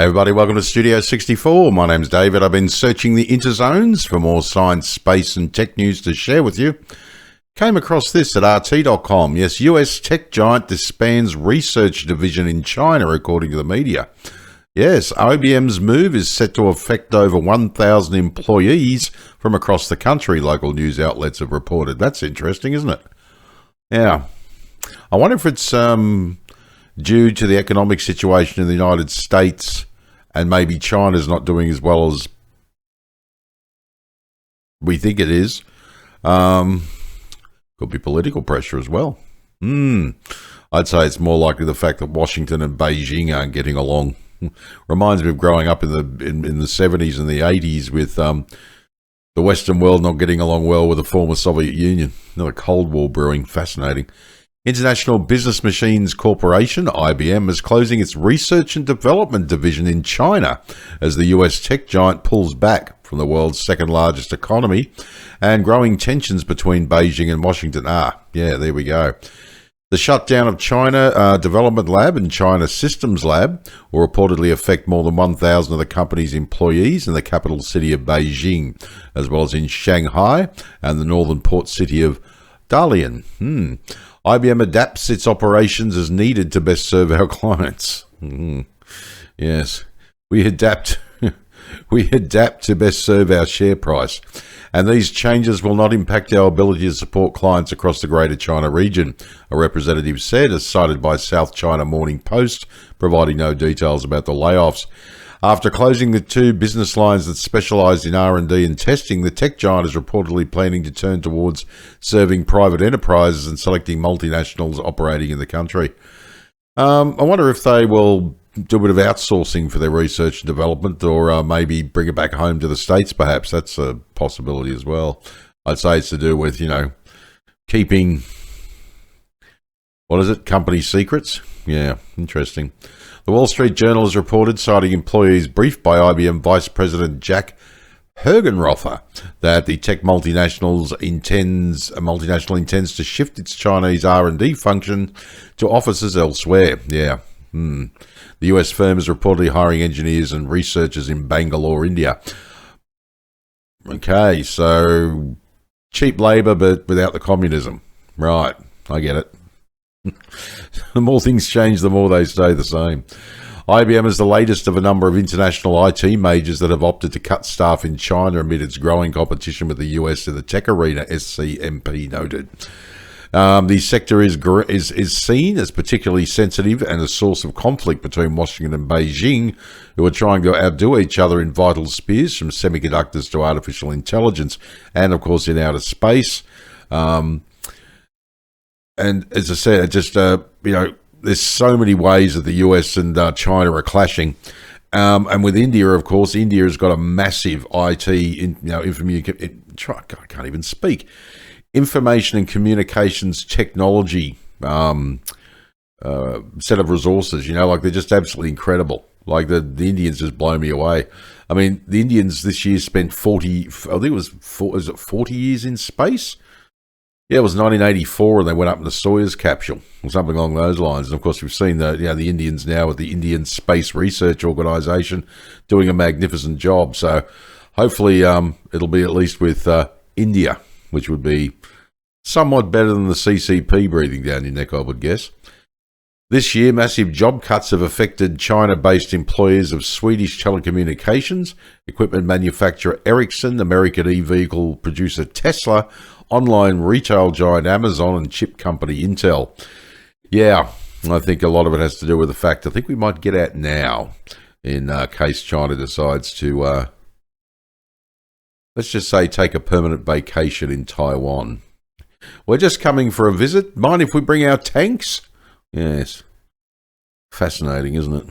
Hey everybody, welcome to Studio 64. My name's David. I've been searching the interzones for more science, space and tech news to share with you. Came across this at RT.com. Yes, US tech giant disbands research division in China, according to the media. Yes, IBM's move is set to affect over 1,000 employees from across the country, local news outlets have reported. That's interesting, isn't it? Yeah. I wonder if it's due to the economic situation in the United States and maybe China's not doing as well as we think it is. Could be political pressure as well. I'd say it's more likely the fact that Washington and Beijing aren't getting along. Reminds me of growing up in the 70s and the 80s with the Western world not getting along well with the former Soviet Union. Another Cold War brewing. Fascinating. International Business Machines Corporation, IBM, is closing its research and development division in China as the US tech giant pulls back from the world's second largest economy and growing tensions between Beijing and Washington. Yeah, there we go. The shutdown of China Development Lab and China Systems Lab will reportedly affect more than 1,000 of the company's employees in the capital city of Beijing, as well as in Shanghai and the northern port city of Dalian. IBM adapts its operations as needed to best serve our clients. Yes, we adapt. We adapt to best serve our share price. And these changes will not impact our ability to support clients across the Greater China region, a representative said, as cited by South China Morning Post, providing no details about the layoffs. After closing the two business lines that specialised in R&D and testing, the tech giant is reportedly planning to turn towards serving private enterprises and selecting multinationals operating in the country. I wonder if they will do a bit of outsourcing for their research and development, or maybe bring it back home to the States, perhaps. That's a possibility as well. I'd say it's to do with, keeping, company secrets? Yeah, interesting. The Wall Street Journal has reported, citing employees briefed by IBM Vice President Jack Hergenrother, that the tech multinational intends to shift its Chinese R&D function to offices elsewhere. Yeah. The US firm is reportedly hiring engineers and researchers in Bangalore, India. Okay, so cheap labour but without the communism. Right, I get it. The more things change, the more they stay the same. IBM is the latest of a number of international IT majors that have opted to cut staff in China amid its growing competition with the US in the tech arena, SCMP noted. The sector is seen as particularly sensitive and a source of conflict between Washington and Beijing, who are trying to outdo each other in vital spheres, from semiconductors to artificial intelligence, and of course in outer space. And as I said, there's so many ways that the US and China are clashing. And with India, of course, India has got a massive IT, I can't even speak. Information and communications technology set of resources, they're just absolutely incredible. Like the Indians just blow me away. I mean, the Indians this year spent 40 years in space? Yeah, it was 1984 and they went up in the Soyuz capsule or something along those lines. And of course, we've seen the Indians now with the Indian Space Research Organisation doing a magnificent job. So hopefully it'll be at least with India, which would be somewhat better than the CCP breathing down your neck, I would guess. This year, massive job cuts have affected China-based employers of Swedish telecommunications, equipment manufacturer Ericsson, American e-vehicle producer Tesla, online retail giant Amazon, and chip company Intel. Yeah, I think a lot of it has to do with the fact I think we might get out now in case China decides to, let's just say, take a permanent vacation in Taiwan. We're just coming for a visit. Mind if we bring our tanks? Yes. Fascinating, isn't it?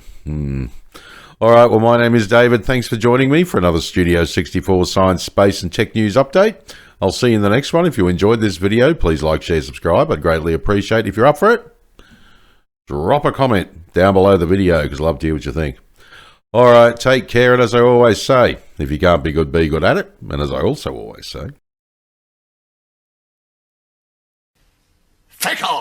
All right, well, my name is David. Thanks for joining me for another Studio 64 Science, Space and Tech News update. I'll see you in the next one. If you enjoyed this video, please like, share, subscribe. I'd greatly appreciate it. If you're up for it, drop a comment down below the video, because I'd love to hear what you think. All right, take care, and as I always say, if you can't be good at it. And as I also always say, Fickle!